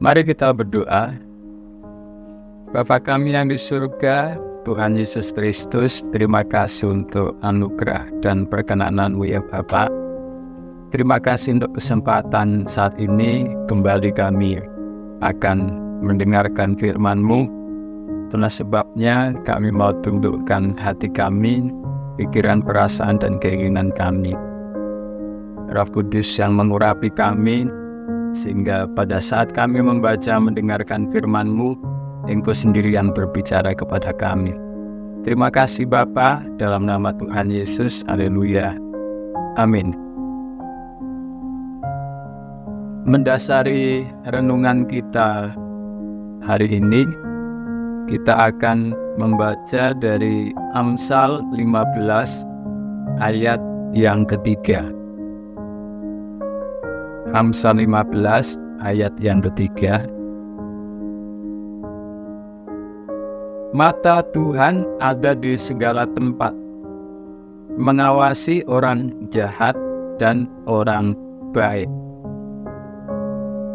Mari kita berdoa. Bapa kami yang di surga, Tuhan Yesus Kristus, terima kasih untuk anugerah dan perkenanan-Mu ya Bapa. Terima kasih untuk kesempatan saat ini kembali kami akan mendengarkan firman-Mu. Itulah sebabnya kami mau tundukkan hati kami, pikiran, perasaan, dan keinginan kami. Roh Kudus yang mengurapi kami, sehingga pada saat kami membaca mendengarkan firman-Mu, Engkau sendiri yang berbicara kepada kami. Terima kasih Bapa, dalam nama Tuhan Yesus, haleluya, amin. Mendasari renungan kita hari ini, kita akan membaca dari Amsal 15 ayat yang ketiga. Amsal 15 ayat yang ketiga. Mata Tuhan ada di segala tempat, mengawasi orang jahat dan orang baik.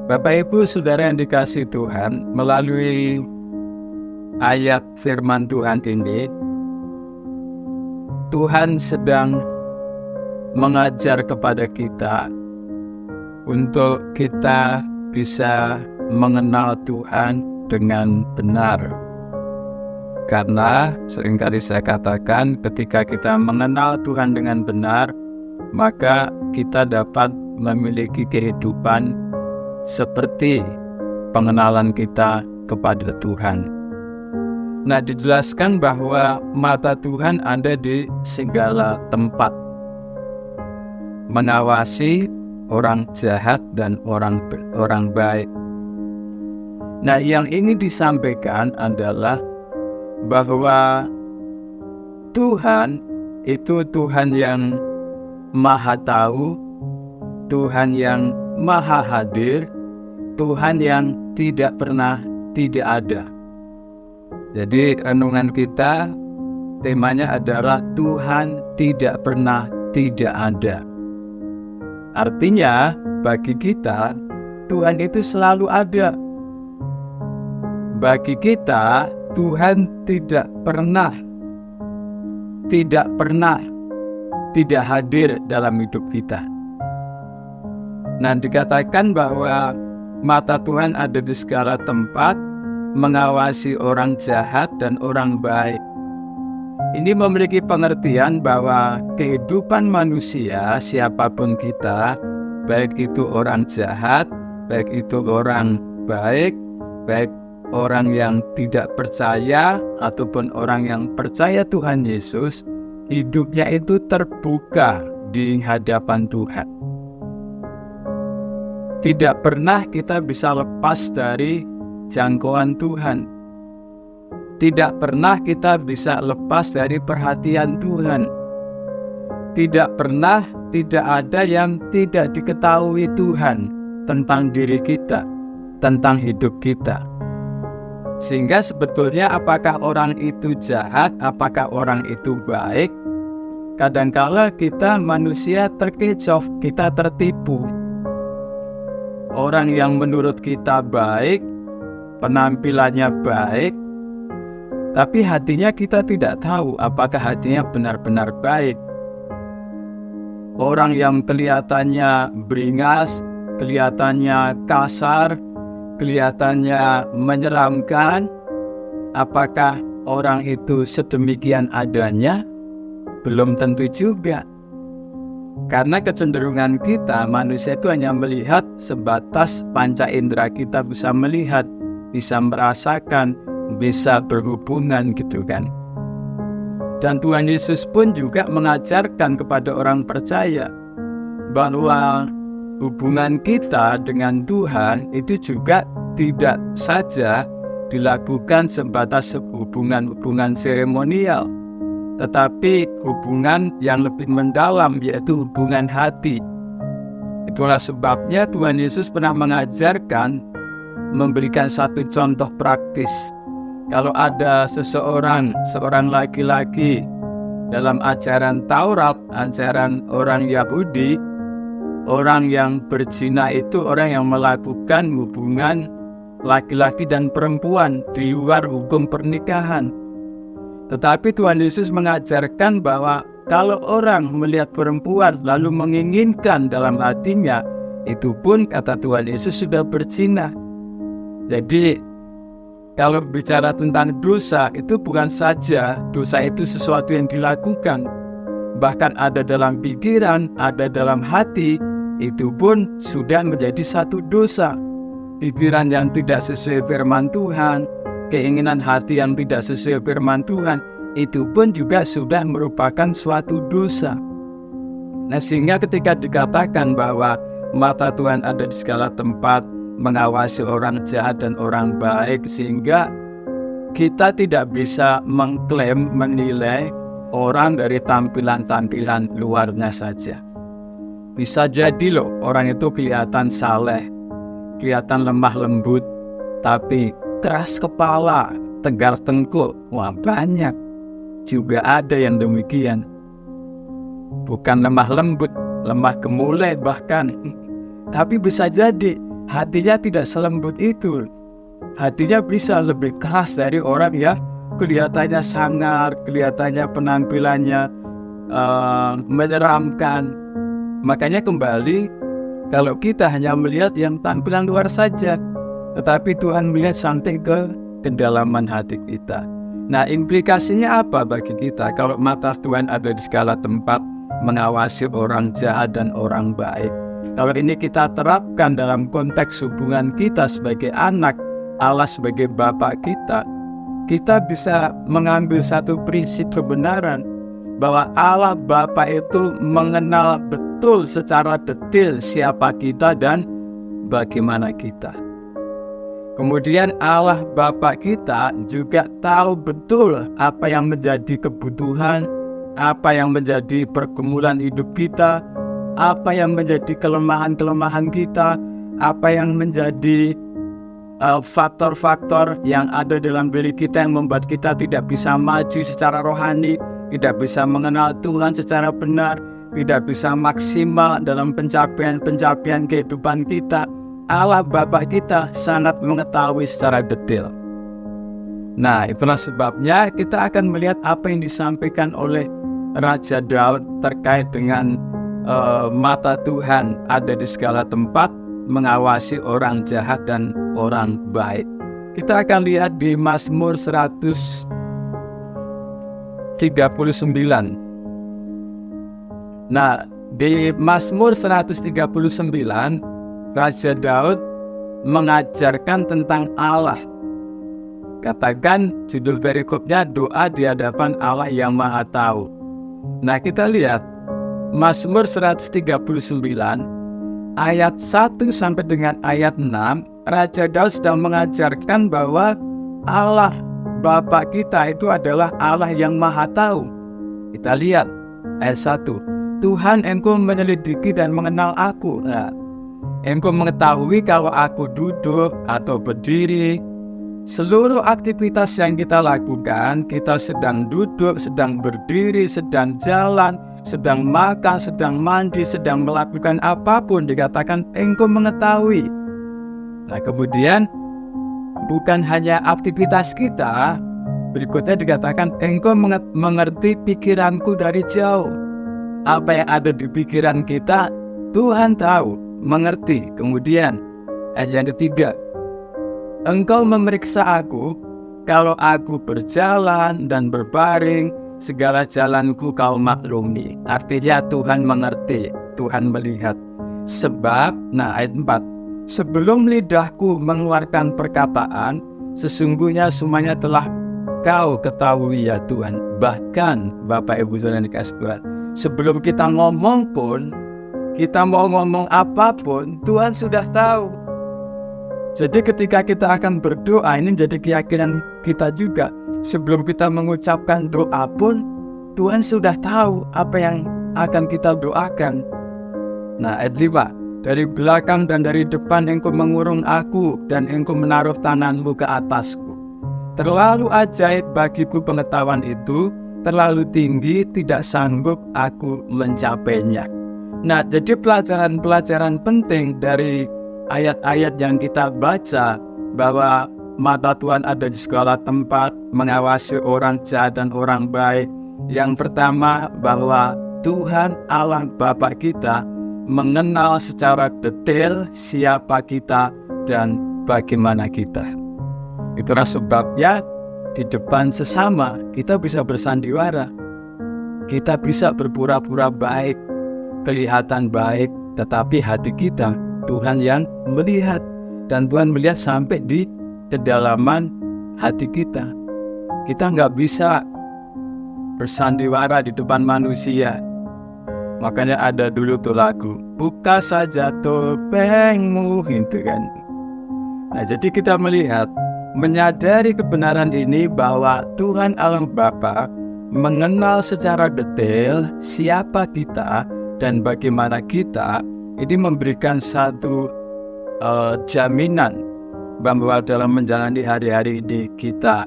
Bapak Ibu Saudara yang dikasihi Tuhan, melalui ayat firman Tuhan ini, Tuhan sedang mengajar kepada kita untuk kita bisa mengenal Tuhan dengan benar. Karena seringkali saya katakan, ketika kita mengenal Tuhan dengan benar, maka kita dapat memiliki kehidupan seperti pengenalan kita kepada Tuhan. Nah, dijelaskan bahwa mata Tuhan ada di segala tempat, mengawasi orang jahat dan orang baik. Nah, yang ini disampaikan adalah bahwa Tuhan itu Tuhan yang Maha Tahu, Tuhan yang Maha Hadir, Tuhan yang tidak pernah tidak ada. Jadi renungan kita temanya adalah Tuhan tidak pernah tidak ada. Artinya bagi kita Tuhan itu selalu ada. Bagi kita Tuhan tidak pernah tidak hadir dalam hidup kita. Nah, dikatakan bahwa mata Tuhan ada di segala tempat, mengawasi orang jahat dan orang baik. Ini memiliki pengertian bahwa kehidupan manusia, siapapun kita, baik itu orang jahat, baik itu orang baik, baik orang yang tidak percaya ataupun orang yang percaya Tuhan Yesus, hidupnya itu terbuka di hadapan Tuhan. Tidak pernah kita bisa lepas dari jangkauan Tuhan. Tidak pernah kita bisa lepas dari perhatian Tuhan. Tidak pernah tidak ada yang tidak diketahui Tuhan tentang diri kita, tentang hidup kita. Sehingga sebetulnya apakah orang itu jahat, apakah orang itu baik, kadangkala kita manusia terkecoh, kita tertipu. Orang yang menurut kita baik, penampilannya baik, tapi hatinya kita tidak tahu apakah hatinya benar-benar baik. Orang yang kelihatannya beringas, kelihatannya kasar, kelihatannya menyeramkan, apakah orang itu sedemikian adanya? Belum tentu juga. Karena kecenderungan kita, manusia itu hanya melihat sebatas panca indera kita bisa melihat, bisa merasakan, bisa berhubungan gitu kan. Dan Tuhan Yesus pun juga mengajarkan kepada orang percaya bahwa hubungan kita dengan Tuhan itu juga tidak saja dilakukan sebatas hubungan seremonial, tetapi hubungan yang lebih mendalam, yaitu hubungan hati. Itulah sebabnya Tuhan Yesus pernah mengajarkan, memberikan satu contoh praktis. Kalau ada seorang laki-laki dalam ajaran Taurat, ajaran orang Yahudi, orang yang berzina itu orang yang melakukan hubungan laki-laki dan perempuan di luar hukum pernikahan. Tetapi Tuhan Yesus mengajarkan bahwa kalau orang melihat perempuan lalu menginginkan dalam hatinya, itu pun kata Tuhan Yesus sudah berzina. Jadi kalau bicara tentang dosa, itu bukan saja dosa itu sesuatu yang dilakukan, bahkan ada dalam pikiran, ada dalam hati, itu pun sudah menjadi satu dosa. Pikiran yang tidak sesuai firman Tuhan, keinginan hati yang tidak sesuai firman Tuhan, itu pun juga sudah merupakan suatu dosa. Nah, sehingga ketika dikatakan bahwa mata Tuhan ada di segala tempat, mengawasi orang jahat dan orang baik, sehingga kita tidak bisa mengklaim, menilai orang dari tampilan-tampilan luarnya saja. Bisa jadi loh orang itu kelihatan saleh, kelihatan lemah lembut, tapi keras kepala, tegar tengkuk. Wah, banyak juga ada yang demikian. Bukan lemah lembut, lemah gemulai bahkan. Tapi bisa jadi hatinya tidak selembut itu. Hatinya bisa lebih keras dari orang yang kelihatannya sangar, kelihatannya penampilannya menyeramkan. Makanya kembali, kalau kita hanya melihat yang tampilan luar saja, tetapi Tuhan melihat sampai ke kedalaman hati kita. Nah, implikasinya apa bagi kita kalau mata Tuhan ada di segala tempat, mengawasi orang jahat dan orang baik? Kalau ini kita terapkan dalam konteks hubungan kita sebagai anak, Allah sebagai Bapa kita, kita bisa mengambil satu prinsip kebenaran bahwa Allah Bapa itu mengenal betul secara detail siapa kita dan bagaimana kita. Kemudian Allah Bapa kita juga tahu betul apa yang menjadi kebutuhan, apa yang menjadi pergumulan hidup kita, apa yang menjadi kelemahan-kelemahan kita, apa yang menjadi faktor-faktor yang ada dalam diri kita yang membuat kita tidak bisa maju secara rohani, tidak bisa mengenal Tuhan secara benar, tidak bisa maksimal dalam pencapaian-pencapaian kehidupan kita. Allah Bapa kita sangat mengetahui secara detail. Nah, itulah sebabnya kita akan melihat apa yang disampaikan oleh Raja Daud terkait dengan mata Tuhan ada di segala tempat, mengawasi orang jahat dan orang baik. Kita akan lihat di Mazmur 139. Nah, di Mazmur 139, Raja Daud mengajarkan tentang Allah. Katakan judul perikopnya doa di hadapan Allah yang Maha Tahu. Nah, kita lihat Mazmur 139 ayat 1 sampai dengan ayat 6, Raja Daud sedang mengajarkan bahwa Allah Bapa kita itu adalah Allah yang Maha Tahu. Kita lihat ayat 1. Tuhan, Engkau menyelidiki dan mengenal aku. Nah, Engkau mengetahui kalau aku duduk atau berdiri. Seluruh aktivitas yang kita lakukan, kita sedang duduk, sedang berdiri, sedang jalan, sedang makan, sedang mandi, sedang melakukan apapun, dikatakan Engkau mengetahui. Nah, kemudian bukan hanya aktivitas kita, berikutnya dikatakan Engkau mengerti pikiranku dari jauh. Apa yang ada di pikiran kita, Tuhan tahu, mengerti. Kemudian ayat yang ketiga, Engkau memeriksa aku, kalau aku berjalan dan berbaring, segala jalanku Kau maklumi. Artinya Tuhan mengerti, Tuhan melihat. Sebab, nah ayat 4, sebelum lidahku mengeluarkan perkataan, sesungguhnya semuanya telah Kau ketahui ya Tuhan. Bahkan Bapak Ibu Saudara dikasih Tuhan, sebelum kita ngomong pun, kita mau ngomong apapun, Tuhan sudah tahu. Jadi ketika kita akan berdoa, ini menjadi keyakinan kita juga. Sebelum kita mengucapkan doa pun, Tuhan sudah tahu apa yang akan kita doakan. Nah, ayat 5, dari belakang dan dari depan Engkau mengurung aku, dan Engkau menaruh tanganmu ke atasku. Terlalu ajaib bagiku pengetahuan itu, terlalu tinggi, tidak sanggup aku mencapainya. Nah, jadi pelajaran-pelajaran penting dari ayat-ayat yang kita baca bahwa mata Tuhan ada di segala tempat, mengawasi orang jahat dan orang baik. Yang pertama, bahwa Tuhan Allah Bapa kita mengenal secara detail siapa kita dan bagaimana kita. Itulah sebabnya di depan sesama kita bisa bersandiwara, kita bisa berpura-pura baik, kelihatan baik, tetapi hati kita Tuhan yang melihat, dan Tuhan melihat sampai di kedalaman hati kita. Kita nggak bisa bersandiwara di depan manusia. Makanya ada dulu tuh lagu, buka saja topengmu, gitu kan. Nah, jadi kita melihat, menyadari kebenaran ini bahwa Tuhan Allah Bapa mengenal secara detail siapa kita dan bagaimana kita, ini memberikan satu jaminan bahwa dalam menjalani hari-hari ini kita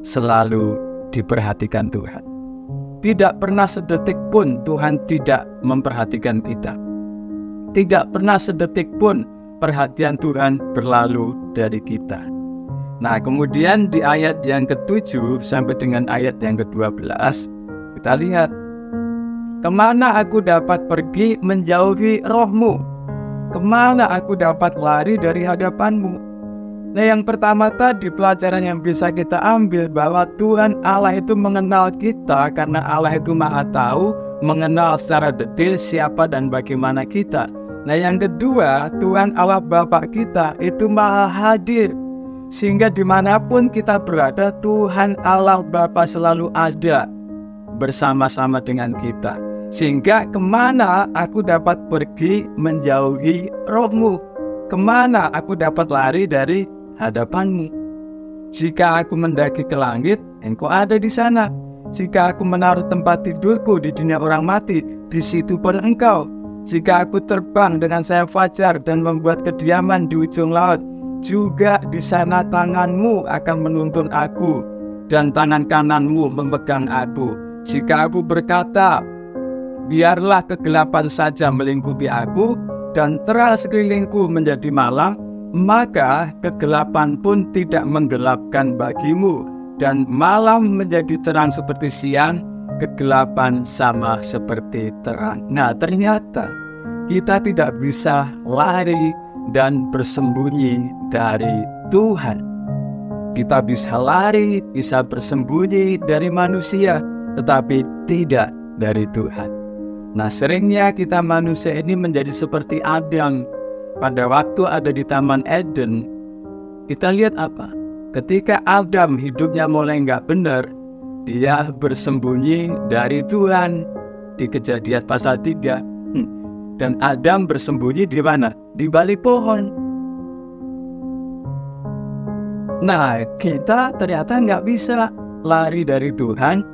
selalu diperhatikan Tuhan. Tidak pernah sedetik pun Tuhan tidak memperhatikan kita. Tidak pernah sedetik pun perhatian Tuhan berlalu dari kita. Nah, kemudian di ayat yang ke-7 sampai dengan ayat yang ke-12, kita lihat, kemana aku dapat pergi menjauhi rohmu? Kemana aku dapat lari dari hadapanmu? Nah, yang pertama tadi pelajaran yang bisa kita ambil bahwa Tuhan Allah itu mengenal kita karena Allah itu Maha Tahu, mengenal secara detail siapa dan bagaimana kita. Nah, yang kedua, Tuhan Allah Bapa kita itu Maha Hadir, sehingga dimanapun kita berada, Tuhan Allah Bapa selalu ada bersama-sama dengan kita. Sehingga kemana aku dapat pergi menjauhi rohmu? Kemana aku dapat lari dari hadapanmu? Jika aku mendaki ke langit, engkau ada di sana. Jika aku menaruh tempat tidurku di dunia orang mati, di situ pun engkau. Jika aku terbang dengan sayap fajar dan membuat kediaman di ujung laut, juga di sana tanganmu akan menuntun aku, dan tangan kananmu memegang aku. Jika aku berkata, biarlah kegelapan saja melingkupi aku, dan terang sekelilingku menjadi malam, maka kegelapan pun tidak menggelapkan bagimu, dan malam menjadi terang seperti siang, kegelapan sama seperti terang. Nah, ternyata kita tidak bisa lari dan bersembunyi dari Tuhan. Kita bisa lari, bisa bersembunyi dari manusia, tetapi tidak dari Tuhan. Nah, seringnya kita manusia ini menjadi seperti Adam. Pada waktu ada di Taman Eden, kita lihat apa? Ketika Adam hidupnya mulai nggak benar, dia bersembunyi dari Tuhan di Kejadian pasal 3. Dan Adam bersembunyi di mana? Di balik pohon. Nah, kita ternyata nggak bisa lari dari Tuhan,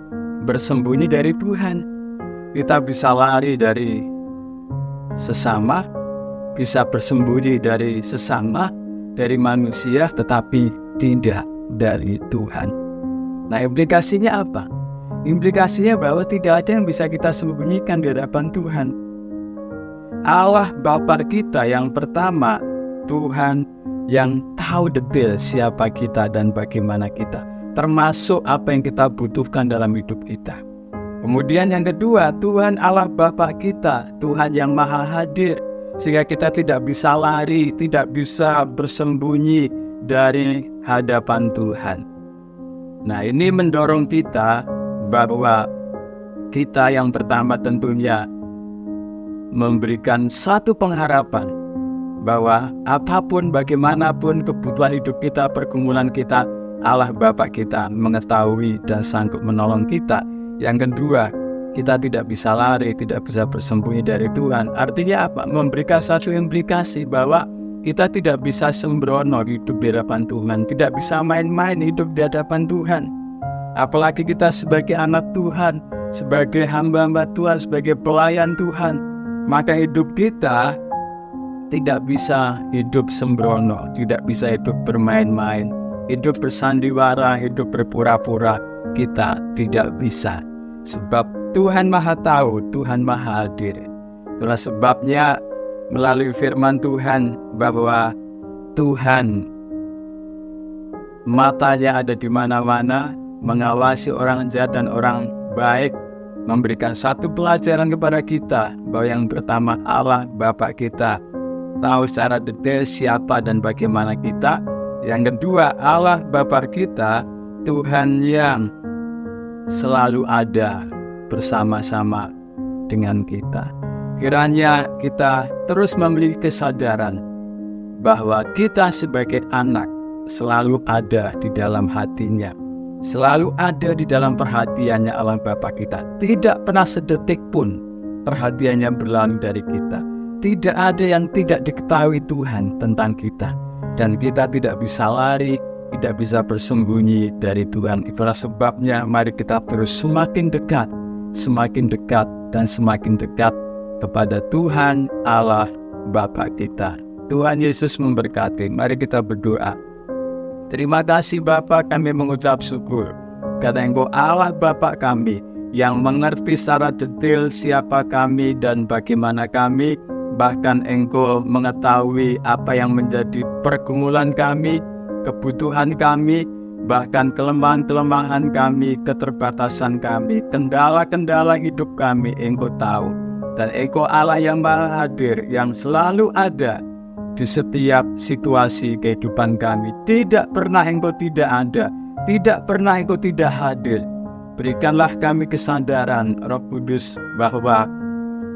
bersembunyi dari Tuhan. Kita bisa lari dari sesama, bisa bersembunyi dari sesama, dari manusia, tetapi tidak dari Tuhan. Nah, implikasinya apa? Implikasinya bahwa tidak ada yang bisa kita sembunyikan di hadapan Tuhan. Allah Bapa kita yang pertama, Tuhan yang tahu detail siapa kita dan bagaimana kita, termasuk apa yang kita butuhkan dalam hidup kita. Kemudian yang kedua, Tuhan Allah Bapa kita, Tuhan yang Maha Hadir, sehingga kita tidak bisa lari, tidak bisa bersembunyi dari hadapan Tuhan. Nah, ini mendorong kita bahwa kita yang pertama tentunya memberikan satu pengharapan bahwa apapun, bagaimanapun kebutuhan hidup kita, pergumulan kita, Allah Bapa kita mengetahui dan sanggup menolong kita. Yang kedua, kita tidak bisa lari, tidak bisa bersembunyi dari Tuhan. Artinya apa? Memberikan satu implikasi bahwa kita tidak bisa sembrono hidup di hadapan Tuhan, tidak bisa main-main hidup di hadapan Tuhan. Apalagi kita sebagai anak Tuhan, sebagai hamba-hamba Tuhan, sebagai pelayan Tuhan, maka hidup kita tidak bisa hidup sembrono, tidak bisa hidup bermain-main, hidup bersandiwara, hidup berpura-pura. Kita tidak bisa, sebab Tuhan Maha Tahu, Tuhan Maha Hadir. Itulah sebabnya melalui firman Tuhan bahwa Tuhan matanya ada di mana-mana, mengawasi orang jahat dan orang baik, memberikan satu pelajaran kepada kita bahwa yang pertama Allah Bapa kita tahu secara detail siapa dan bagaimana kita. Yang kedua, Allah Bapa kita Tuhan yang selalu ada bersama-sama dengan kita. Kiranya kita terus memiliki kesadaran bahwa kita sebagai anak selalu ada di dalam hatinya, selalu ada di dalam perhatiannya Allah Bapa kita. Tidak pernah sedetik pun perhatiannya berlalu dari kita. Tidak ada yang tidak diketahui Tuhan tentang kita. Dan kita tidak bisa lari, tidak bisa bersembunyi dari Tuhan. Itulah sebabnya mari kita terus semakin dekat, dan semakin dekat kepada Tuhan Allah Bapa kita. Tuhan Yesus memberkati. Mari kita berdoa. Terima kasih Bapa, kami mengucap syukur karena Engkau Allah Bapa kami yang mengerti secara detail siapa kami dan bagaimana kami. Bahkan Engkau mengetahui apa yang menjadi pergumulan kami, kebutuhan kami, bahkan kelemahan-kelemahan kami, keterbatasan kami, kendala-kendala hidup kami Engkau tahu. Dan Engkau Allah yang Maha Hadir, yang selalu ada di setiap situasi kehidupan kami. Tidak pernah Engkau tidak ada, tidak pernah Engkau tidak hadir. Berikanlah kami kesadaran Roh Kudus bahwa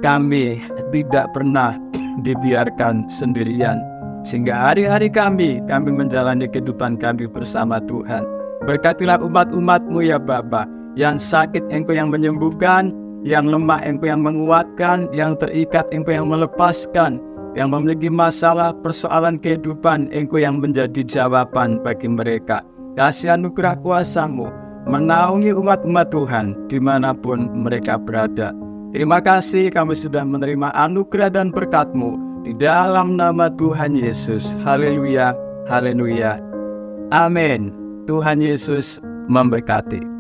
kami tidak pernah dibiarkan sendirian, sehingga hari-hari kami menjalani kehidupan kami bersama Tuhan. Berkatilah umat-umat-Mu ya Bapa, yang sakit Engkau yang menyembuhkan, yang lemah Engkau yang menguatkan, yang terikat Engkau yang melepaskan, yang memiliki masalah persoalan kehidupan Engkau yang menjadi jawaban bagi mereka. Kasih anugerah kuasa-Mu menaungi umat-umat Tuhan dimanapun mereka berada. Terima kasih kami sudah menerima anugerah dan berkat-Mu di dalam nama Tuhan Yesus. Haleluya, haleluya. Amin. Tuhan Yesus memberkati.